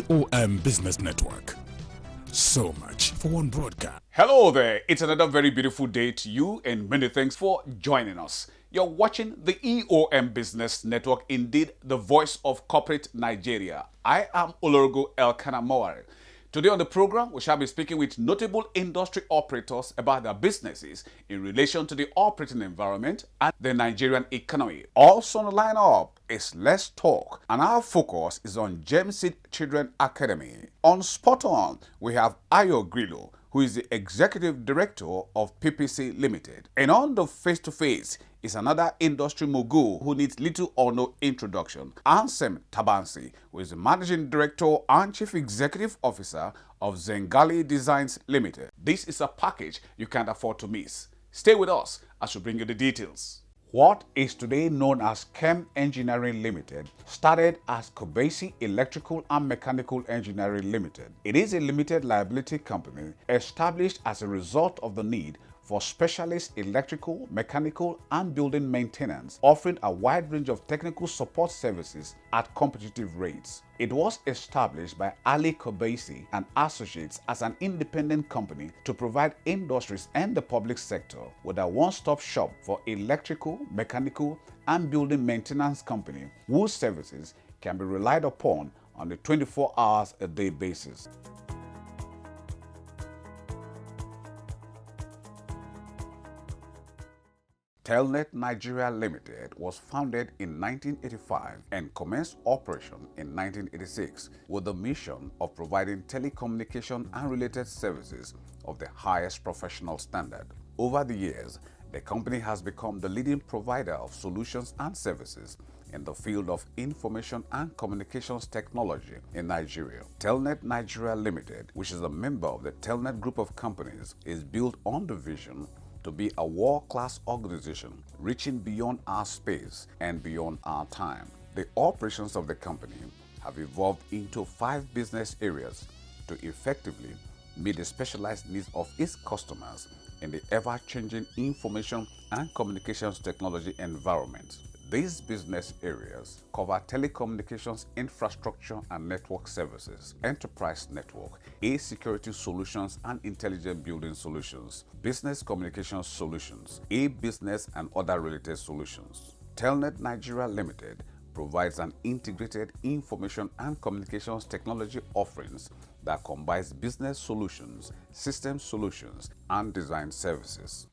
Eom Business Network. So much for one broadcast. Hello there, it's another very beautiful day to you and many thanks for joining us. You're watching the Eom Business Network, indeed the voice of corporate Nigeria. I am Olorgo Elkanah. Today on the program, we shall be speaking with notable industry operators about their businesses in relation to the operating environment and the Nigerian economy. Also on the lineup is Let's Talk, and our focus is on Gemseed Children Academy. On Spot On, we have Ayo Grillo, who is the Executive Director of PPC Limited. And on the Face-to-Face is another industry mogul who needs little or no introduction, Ansem Tabansi, who is the Managing Director and Chief Executive Officer of SVENGALI Designs Limited. This is a package you can't afford to miss. Stay with us as we bring you the details. What is today known as KELM Engineering Limited started as Kobesi Electrical and Mechanical Engineering Limited. It is a limited liability company established as a result of the need for specialist electrical, mechanical, and building maintenance, offering a wide range of technical support services at competitive rates. It was established by Ali Kobesi and Associates as an independent company to provide industries and the public sector with a one-stop shop for electrical, mechanical, and building maintenance company whose services can be relied upon on a 24 hours a day basis. TELNET Nigeria Limited was founded in 1985 and commenced operation in 1986 with the mission of providing telecommunication and related services of the highest professional standard. Over the years, the company has become the leading provider of solutions and services in the field of information and communications technology in Nigeria. TELNET Nigeria Limited, which is a member of the TELNET group of companies, is built on the vision to be a world-class organization reaching beyond our space and beyond our time. The operations of the company have evolved into 5 business areas to effectively meet the specialized needs of its customers in the ever-changing information and communications technology environment. These business areas cover telecommunications infrastructure and network services, enterprise network, security solutions and intelligent building solutions, business communications solutions, business and other related solutions. TELNET Nigeria Limited provides an integrated information and communications technology offerings that combines business solutions, system solutions, and design services.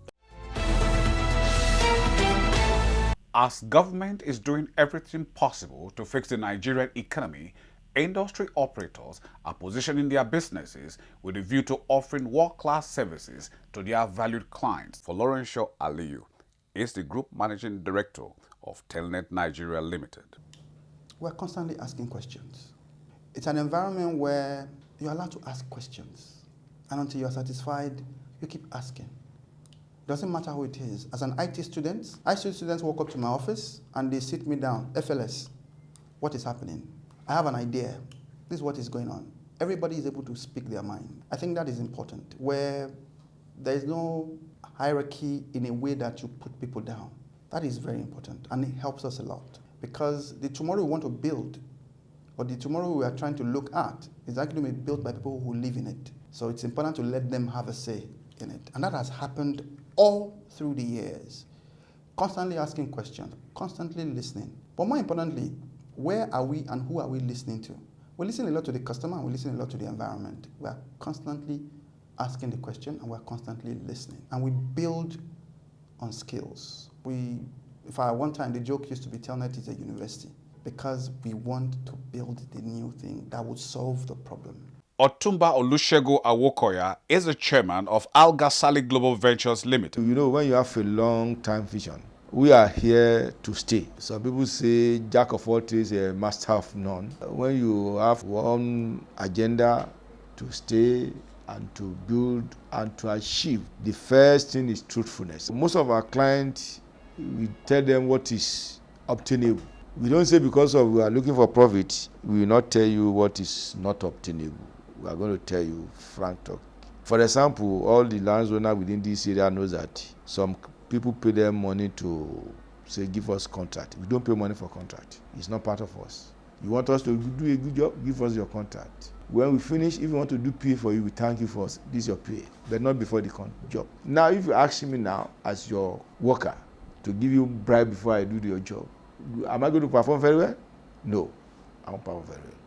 As government is doing everything possible to fix the Nigerian economy, industry operators are positioning their businesses with a view to offering world-class services to their valued clients. Folorunsho Aliyu is the Group Managing Director of TELNET Nigeria Limited. We're constantly asking questions. It's an environment where you're allowed to ask questions, and until you're satisfied, you keep asking. Doesn't matter who it is. As an IT student students walk up to my office and they sit me down. FLS, what is happening? I have an idea. This is what is going on. Everybody is able to speak their mind. I think that is important, where there is no hierarchy in a way that you put people down. That is very important, and it helps us a lot, because the tomorrow we want to build, or the tomorrow we are trying to look at, is actually going to be built by people who live in it. So it's important to let them have a say in it. And that has happened all through the years. Constantly asking questions, constantly listening. But more importantly, where are we and who are we listening to? We listen a lot to the customer and we listen a lot to the environment. We are constantly asking the question and we're constantly listening. And we build on skills. One time the joke used to be TELNET is a university, because we want to build the new thing that would solve the problem. Otumba Olusegun Awokoya is the chairman of AL-GASALI Global Ventures Limited. You know, when you have a long-time vision, we are here to stay. Some people say jack of all trades, a master of none. When you have one agenda to stay and to build and to achieve, the first thing is truthfulness. Most of our clients, we tell them what is obtainable. We don't say because we are looking for profit, we will not tell you what is not obtainable. We are going to tell you frank talk. For example, all the landowners within this area knows that some people pay them money to say give us contract. We don't pay money for contract. It's not part of us. You want us to do a good job? Give us your contact. When we finish, if you want to do PA for you, we thank you for this is your PA, but not before the job. Now, if you ask me now as your worker to give you bribe before I do your job, am I going to perform very well? No, I won't perform very well.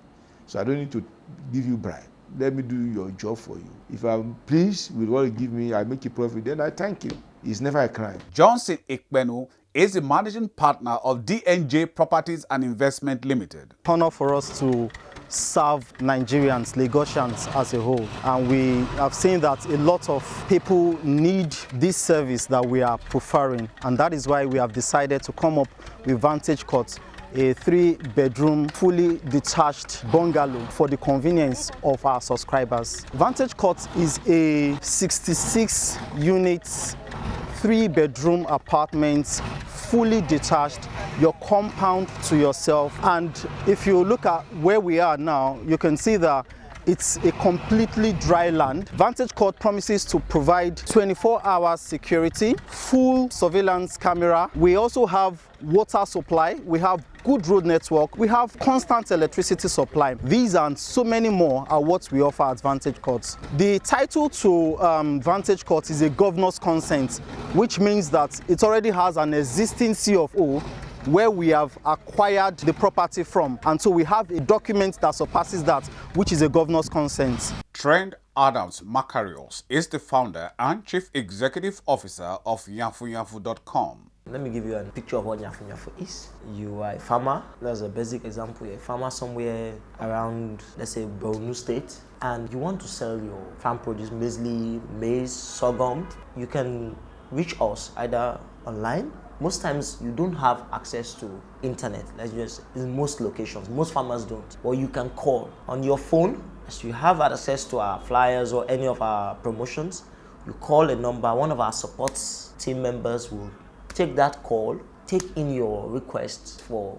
So I don't need to give you bribe. Let me do your job for you. If I'm pleased with what you give me, I make a profit, then I thank you. It's never a crime. Johnson Ikpenu is the managing partner of DNJ Properties and Investment Limited. Honor for us to serve Nigerians, Lagosians as a whole. And we have seen that a lot of people need this service that we are preferring. And that is why we have decided to come up with Vantage Court, a 3-bedroom, fully detached bungalow for the convenience of our subscribers. Vantage Court is a 66-unit, 3-bedroom apartment, fully detached, your compound to yourself. And if you look at where we are now, you can see that it's a completely dry land. Vantage Court promises to provide 24-hour security, full surveillance camera. We also have water supply, we have good road network, we have constant electricity supply. These and so many more are what we offer at Vantage Court. The title to Vantage Court is a governor's consent, which means that it already has an existing CFO where we have acquired the property from. And so we have a document that surpasses that, which is a governor's consent. Trent Adams Macarios is the founder and chief executive officer of YANFUNYANFUN.com. Let me give you a picture of what YANFUNYANFUN is. You are a farmer. That's a basic example. You're a farmer somewhere around, let's say, Borno State, and you want to sell your farm produce, mainly maize, sorghum. You can reach us either online. Most times you don't have access to internet, in most locations. Most farmers don't. Or you can call on your phone. As you have access to our flyers or any of our promotions, you call a number. One of our support team members will take that call, take in your request for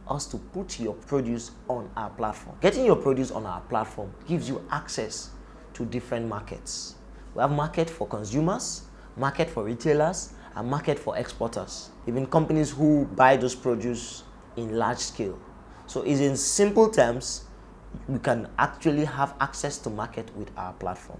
us to put your produce on our platform. Getting your produce on our platform gives you access to different markets. We have market for consumers, market for retailers, and market for exporters, even companies who buy those produce in large scale. So it's in simple terms, you can actually have access to market with our platform.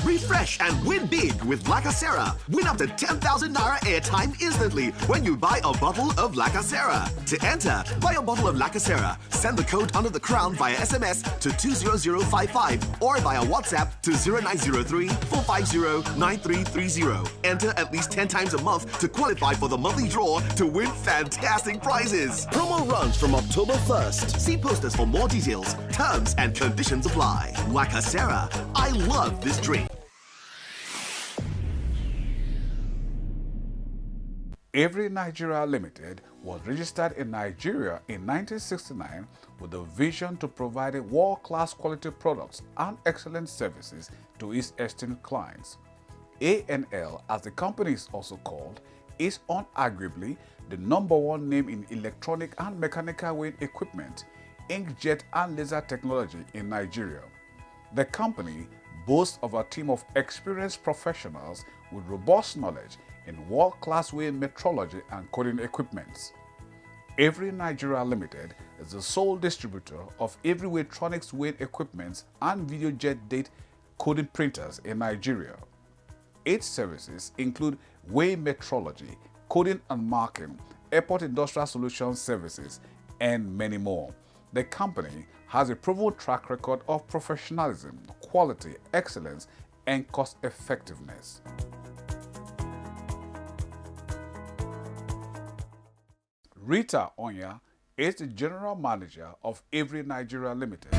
Refresh and win big with LACACERA. Win up to 10,000 Naira airtime instantly when you buy a bottle of LACACERA. To enter, buy a bottle of LACACERA. Send the code under the crown via SMS to 20055 or via WhatsApp to 0903 450 9330. Enter at least 10 times a month to qualify for the monthly draw to win fantastic prizes. Promo runs from October 1st. See posters for more details. Terms and conditions apply. LACACERA. I love this drink. Every Nigeria Limited was registered in Nigeria in 1969 with the vision to provide world-class quality products and excellent services to its esteemed clients. ANL, as the company is also called, is unarguably the #1 name in electronic and mechanical weighing equipment, inkjet and laser technology in Nigeria. The company boasts of a team of experienced professionals with robust knowledge in world-class weighing metrology and coding equipments. Every Nigeria Limited is the sole distributor of every Weightronics weighing equipment and videojet date coding printers in Nigeria. Its services include weighing metrology, coding and marking, airport industrial solutions services, and many more. The company has a proven track record of professionalism, quality, excellence, and cost effectiveness. Rita Onya is the general manager of Every Nigeria Limited.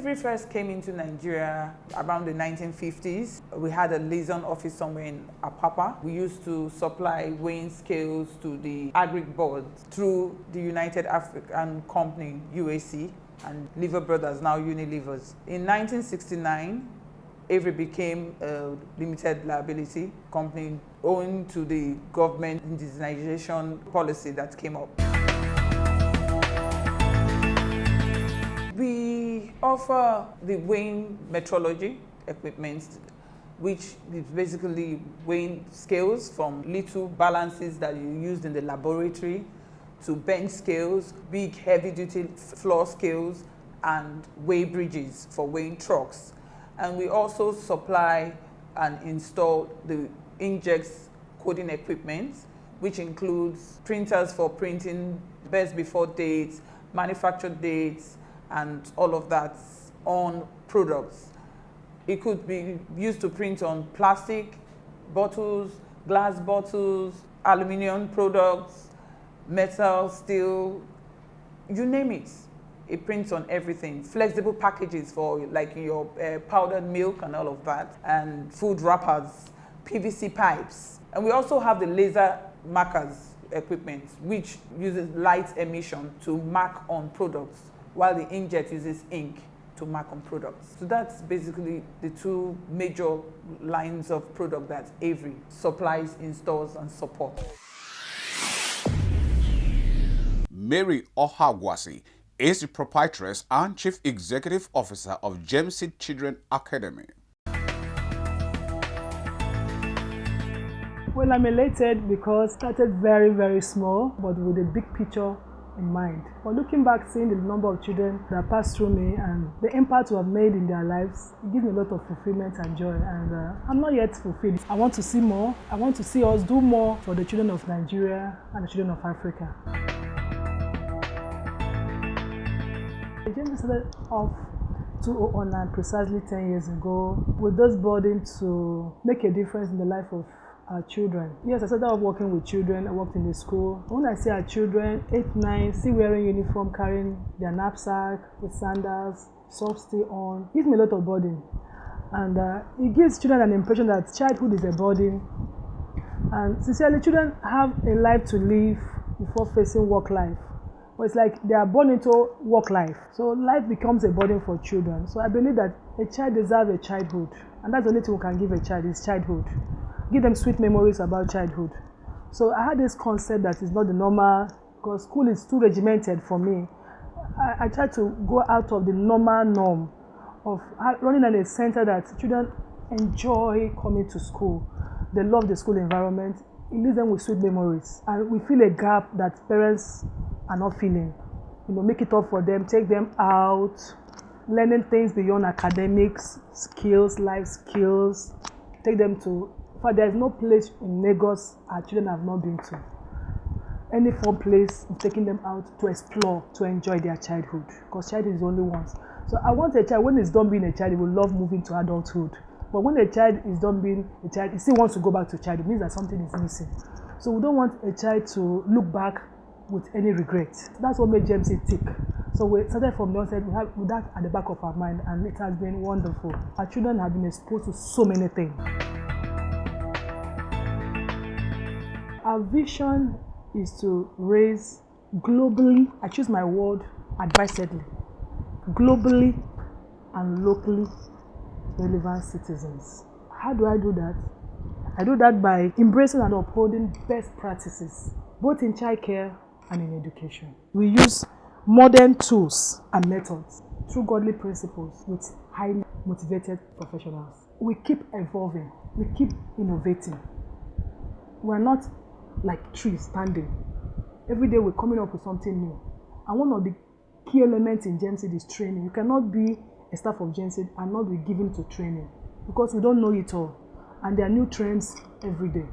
Avery first came into Nigeria around the 1950s. We had a liaison office somewhere in Apapa. We used to supply weighing scales to the agric board through the United African Company, UAC, and Lever Brothers, now Unilevers. In 1969, Avery became a limited liability company owing to the government indigenization policy that came up. We offer the weighing metrology equipment, which is basically weighing scales from little balances that you used in the laboratory to bench scales, big heavy-duty floor scales, and weigh bridges for weighing trucks. And we also supply and install the inkjet coding equipment, which includes printers for printing best before dates, manufacture dates, and all of that on products. It could be used to print on plastic bottles, glass bottles, aluminum products, metal, steel, you name it. It prints on everything. Flexible packages for like your powdered milk and all of that, and food wrappers, PVC pipes. And we also have the laser markers equipment, which uses light emission to mark on products, while the inkjet uses ink to mark on products. So that's basically the two major lines of product that Avery supplies, installs, and supports. Mary Ohagwasi is the proprietress and chief executive officer of Gemseed Children Academy. Well, I'm elated because it started very, very small, but with a big picture in mind. But looking back, seeing the number of children that passed through me and the impact we have made in their lives, it gives me a lot of fulfillment and joy. And I'm not yet fulfilled. I want to see more. I want to see us do more for the children of Nigeria and the children of Africa. The journey started off 2009, precisely 10 years ago, with this burden to make a difference in the life of our children. Yes, I started off working with children. I worked in the school. When I see our children, 8, 9, still wearing uniform, carrying their knapsack with sandals, socks still on, it gives me a lot of burden. And it gives children an impression that childhood is a burden. And sincerely, children have a life to live before facing work life. But it's like they are born into work life. So life becomes a burden for children. So I believe that a child deserves a childhood. And that's the only thing we can give a child is childhood. Give them sweet memories about childhood. So I had this concept that is not the normal, because school is too regimented for me. I try to go out of the normal norm of running in a center that children enjoy coming to school. They love the school environment. It leaves them with sweet memories. And we feel a gap that parents are not feeling. You know, make it up for them, take them out, learning things beyond academics, skills, life skills, take them to. But there is no place in Lagos our children have not been to. Any fun place, taking them out to explore, to enjoy their childhood. Because childhood is only once. So I want a child, when he's done being a child, he will love moving to adulthood. But when a child is done being a child, he still wants to go back to childhood. It means that something is missing. So we don't want a child to look back with any regret. That's what made Gemseed tick. So we started from the onset, we have that at the back of our mind, and it has been wonderful. Our children have been exposed to so many things. Our vision is to raise globally, I choose my word advisedly, globally and locally relevant citizens. How do I do that? I do that by embracing and upholding best practices, both in childcare and in education. We use modern tools and methods through godly principles with highly motivated professionals. We keep evolving, we keep innovating. We're not like trees standing. Every day we're coming up with something new. And one of the key elements in Gemseed is training. You cannot be a staff of Gemseed and not be given to training because we don't know it all. And there are new trends every day.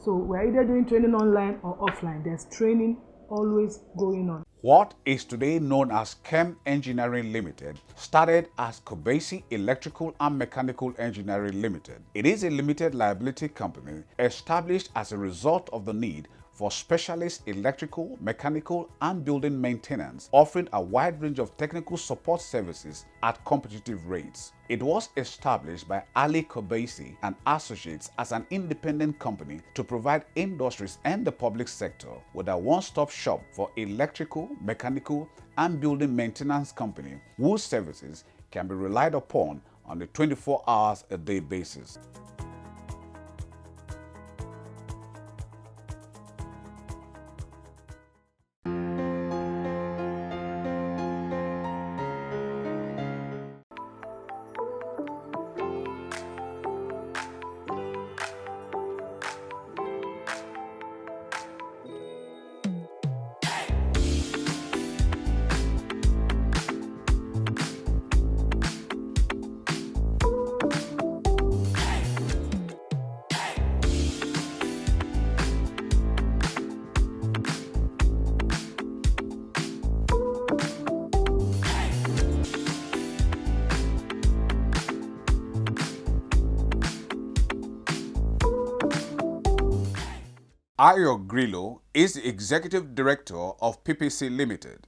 So we're either doing training online or offline. There's training always going on. What is today known as KELM Engineering Limited started as Kobesi Electrical and Mechanical Engineering Limited. It is a limited liability company established as a result of the need for specialist electrical, mechanical, and building maintenance, offering a wide range of technical support services at competitive rates. It was established by Ali-GASALI and Associates as an independent company to provide industries and the public sector with a one-stop shop for electrical, mechanical, and building maintenance company whose services can be relied upon on a 24 hours a day basis. Ayo Grillo is the Executive Director of PPC Limited.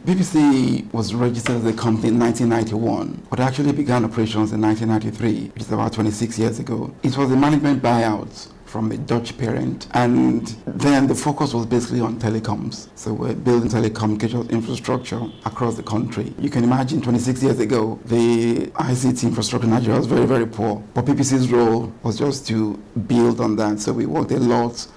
PPC was registered as a company in 1991, but actually began operations in 1993, which is about 26 years ago. It was a management buyout from a Dutch parent, and then the focus was basically on telecoms. So we're building telecommunications infrastructure across the country. You can imagine 26 years ago, the ICT infrastructure in Nigeria was very, very poor. But PPC's role was just to build on that. So we worked a lot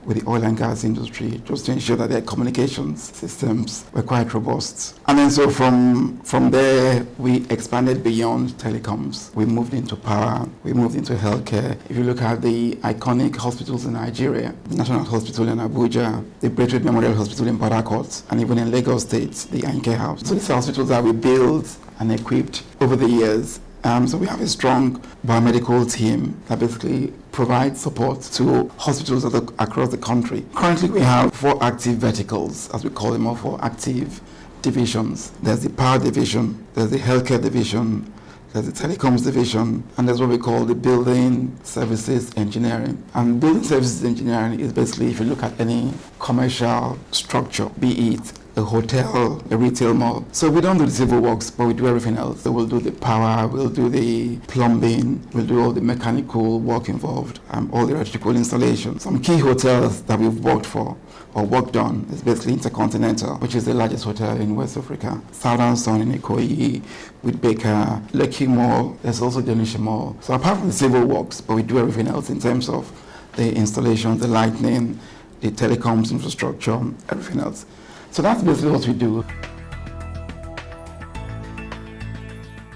with the oil and gas industry just to ensure that their communications systems were quite robust. And then so from there, we expanded beyond telecoms. We moved into power, we moved into healthcare. If you look at the iconic hospitals in Nigeria, the National Hospital in Abuja, the Braithwaite Memorial Hospital in Port Harcourt, and even in Lagos State, the Anke House. So these are hospitals that we built and equipped over the years. So we have a strong biomedical team that basically provides support to hospitals across the country. Currently, we have 4 active verticals, as we call them, or 4 active divisions. There's the power division, there's the healthcare division, there's the telecoms division, and there's what we call the building services engineering. And building services engineering is basically, if you look at any commercial structure, be it a hotel, a retail mall. So we don't do the civil works, but we do everything else. So we'll do the power, we'll do the plumbing, we'll do all the mechanical work involved, all the electrical installation. Some key hotels that we've worked for or worked on is basically Intercontinental, which is the largest hotel in West Africa. Southern Sun in Ikoyi, with Baker, Lekki Mall, there's also Denisha Mall. So apart from the civil works, but we do everything else in terms of the installation, the lighting, the telecoms infrastructure, everything else. So that's basically what we do.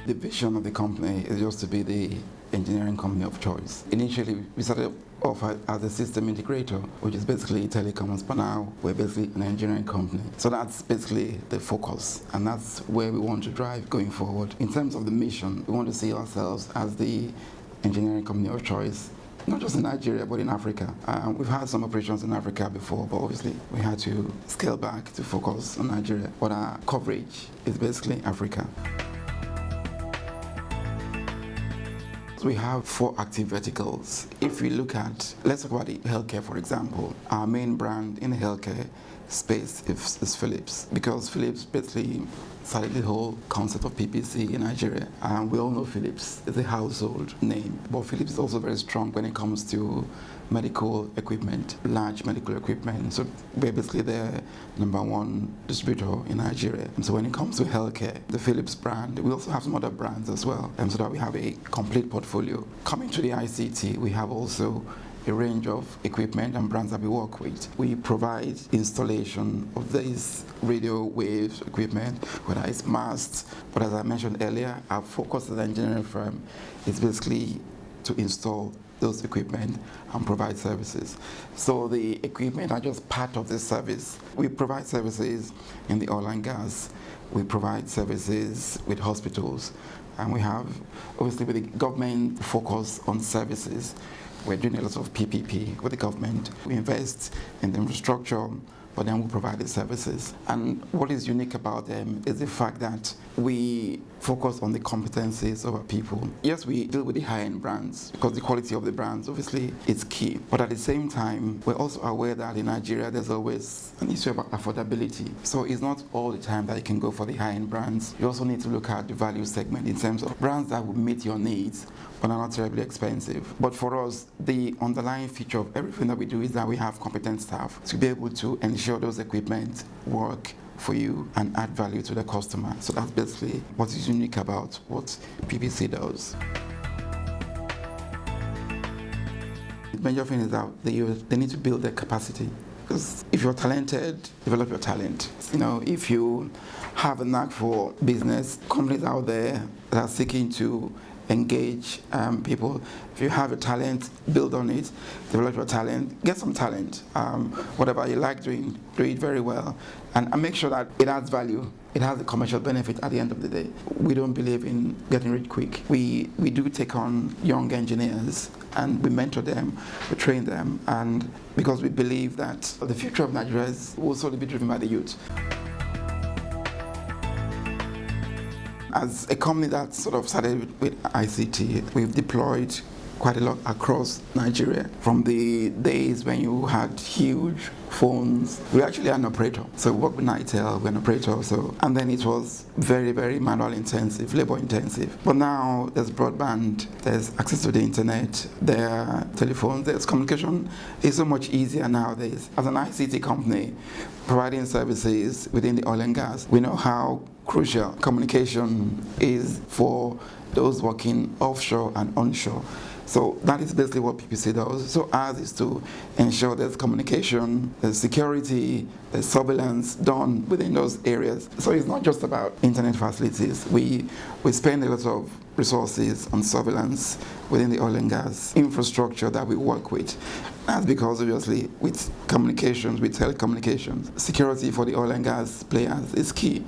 The vision of the company is just to be the engineering company of choice. Initially, we started off as a system integrator, which is basically telecoms, but now we're basically an engineering company. So that's basically the focus, and that's where we want to drive going forward. In terms of the mission, we want to see ourselves as the engineering company of choice, not just in Nigeria, but in Africa. We've had some operations in Africa before, but obviously we had to scale back to focus on Nigeria. But our coverage is basically Africa. So we have 4 active verticals. If we look at, let's talk about the healthcare, for example. Our main brand in the healthcare space is Philips, because Philips basically started the whole concept of PPC in Nigeria. And we all know Philips is a household name, but Philips is also very strong when it comes to medical equipment, large medical equipment. So we're basically the #1 distributor in Nigeria. And so when it comes to healthcare, the Philips brand, we also have some other brands as well, so that we have a complete portfolio. Coming to the ICT, we have also a range of equipment and brands that we work with. We provide installation of these radio wave equipment, whether it's masts, but as I mentioned earlier, our focus as an engineering firm is basically to install those equipment and provide services. So the equipment are just part of the service. We provide services in the oil and gas. We provide services with hospitals. And we have, obviously, with the government focus on services, we're doing a lot of PPP with the government. We invest in the infrastructure, but then we provide the services. And what is unique about them is the fact that we focus on the competencies of our people. Yes, we deal with the high-end brands because the quality of the brands obviously is key. But at the same time, we're also aware that in Nigeria there's always an issue about affordability. So it's not all the time that you can go for the high-end brands. You also need to look at the value segment in terms of brands that will meet your needs but are not terribly expensive. But for us, the underlying feature of everything that we do is that we have competent staff to be able to ensure those equipment work for you and add value to the customer. So that's basically what is unique about what PPC does. The major thing is that they need to build their capacity. Because if you're talented, develop your talent. If you have a knack for business, companies out there that are seeking to engage people. If you have a talent, build on it, develop your talent, get some talent. Whatever you like doing, do it very well, and make sure that it adds value. It has a commercial benefit at the end of the day. We don't believe in getting rich quick. We do take on young engineers and we mentor them, we train them, and because we believe that the future of Nigeria will solely be driven by the youth. As a company that sort of started with ICT, we've deployed quite a lot across Nigeria. From the days when you had huge phones, we actually are an operator. So we work with Nitel, we're an operator. And then it was very, very manual intensive, labor intensive. But now there's broadband, there's access to the internet, there are telephones, there's communication. It's so much easier nowadays. As an ICT company, providing services within the oil and gas, we know how crucial communication is for those working offshore and onshore. So that is basically what PPC does. So ours is to ensure there's communication, there's security, there's surveillance done within those areas. So it's not just about internet facilities. We spend a lot of resources on surveillance within the oil and gas infrastructure that we work with. That's because obviously with communications, with telecommunications, security for the oil and gas players is key.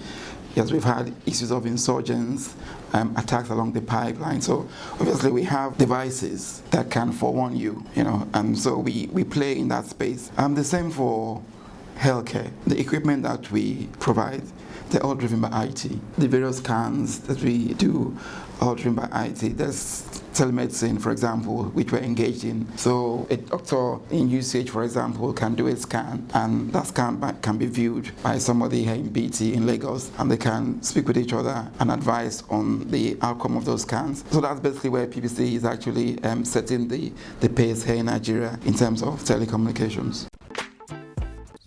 Yes, we've had issues of insurgents, attacks along the pipeline. So obviously we have devices that can forewarn you, and so we play in that space. The same for healthcare. The equipment that we provide, they're all driven by IT. The various scans that we do are all driven by IT. There's telemedicine, for example, which we're engaged in. So a doctor in usage, for example, can do a scan, and that scan can be viewed by somebody here in BT in Lagos, and they can speak with each other and advise on the outcome of those scans. So that's basically where PPC is actually setting the pace here in Nigeria in terms of telecommunications.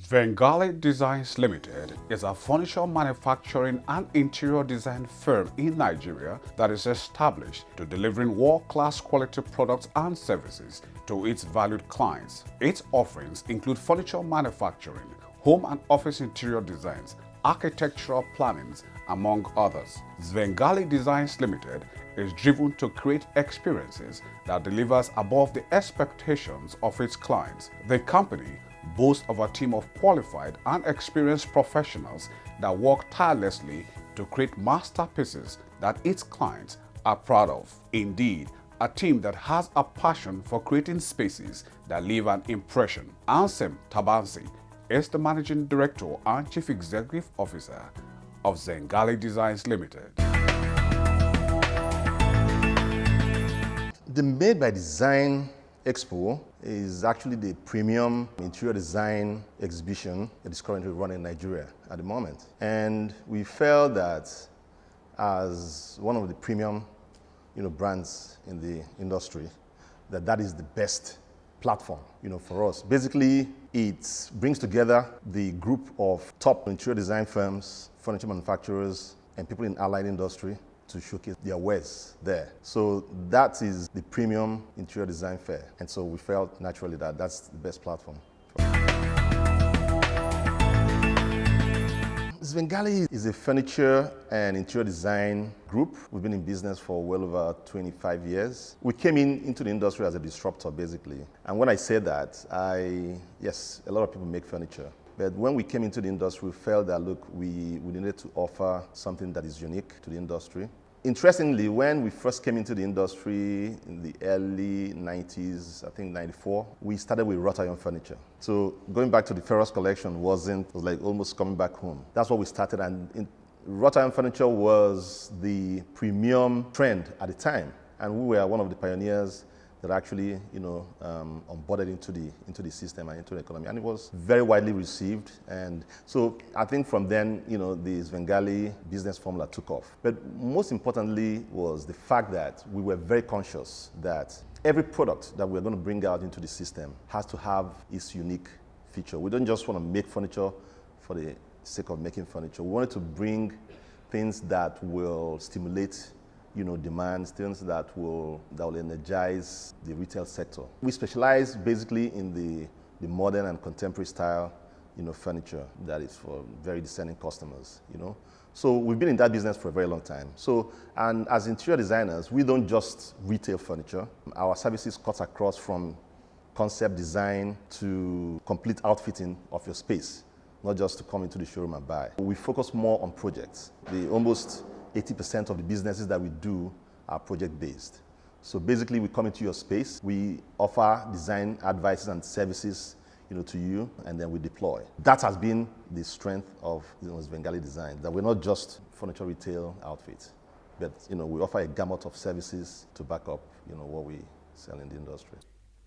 SVENGALI Designs Limited is a furniture manufacturing and interior design firm in Nigeria that is established to delivering world-class quality products and services to its valued clients. Its offerings include furniture manufacturing, home and office interior designs, architectural plannings, among others. SVENGALI Designs Limited is driven to create experiences that delivers above the expectations of its clients. The company boasts of a team of qualified and experienced professionals that work tirelessly to create masterpieces that its clients are proud of. Indeed, a team that has a passion for creating spaces that leave an impression. Ansem Tabansi is the Managing Director and Chief Executive Officer of SVENGALI Designs Limited. The Made by Design Expo is actually the premium interior design exhibition that is currently running in Nigeria at the moment. And we felt that as one of the premium brands in the industry, that is the best platform for us. Basically, it brings together the group of top interior design firms, furniture manufacturers, and people in allied industry to showcase their wares there. So that is the premium interior design fair. And so we felt naturally that that's the best platform. SVENGALI is a furniture and interior design group. We've been in business for well over 25 years. We came into the industry as a disruptor, basically. And when I say that, yes, a lot of people make furniture. But when we came into the industry, we felt that, look, we needed to offer something that is unique to the industry. Interestingly, when we first came into the industry in the early 90s, I think 94, we started with wrought iron furniture. So going back to the Ferrous collection was like almost coming back home. That's what we started, and Wrought iron furniture was the premium trend at the time, and we were one of the pioneers that actually, onboarded into the system and into the economy, and it was very widely received. And so I think from then, the SVENGALI business formula took off. But most importantly was the fact that we were very conscious that every product that we're going to bring out into the system has to have its unique feature. We don't just want to make furniture for the sake of making furniture. We wanted to bring things that will stimulate demands, things that will energize the retail sector. We specialize basically in the modern and contemporary style, furniture that is for very discerning customers, So we've been in that business for a very long time. So, and as interior designers, we don't just retail furniture. Our services cut across from concept design to complete outfitting of your space, not just to come into the showroom and buy. We focus more on projects. Almost 80% of the businesses that we do are project-based. So basically, we come into your space, we offer design advices and services, to you, and then we deploy. That has been the strength of SVENGALI Design, that we're not just furniture retail outfits, but we offer a gamut of services to back up, what we sell in the industry.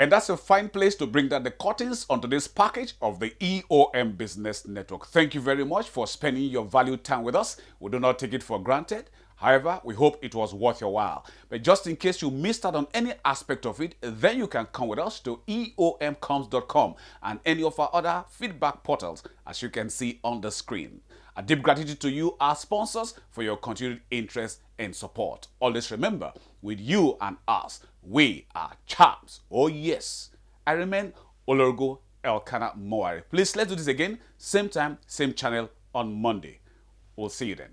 And that's a fine place to bring down the curtains onto this package of the EOM Business Network. Thank you very much for spending your valued time with us. We do not take it for granted. However, we hope it was worth your while. But just in case you missed out on any aspect of it, then you can come with us to eomcoms.com and any of our other feedback portals, as you can see on the screen. A deep gratitude to you, our sponsors, for your continued interest and support. Always remember, with you and us, we are champs. Oh yes. I remain Olorgo Elkanah Moari. Please, let's do this again. Same time, same channel on Monday. We'll see you then.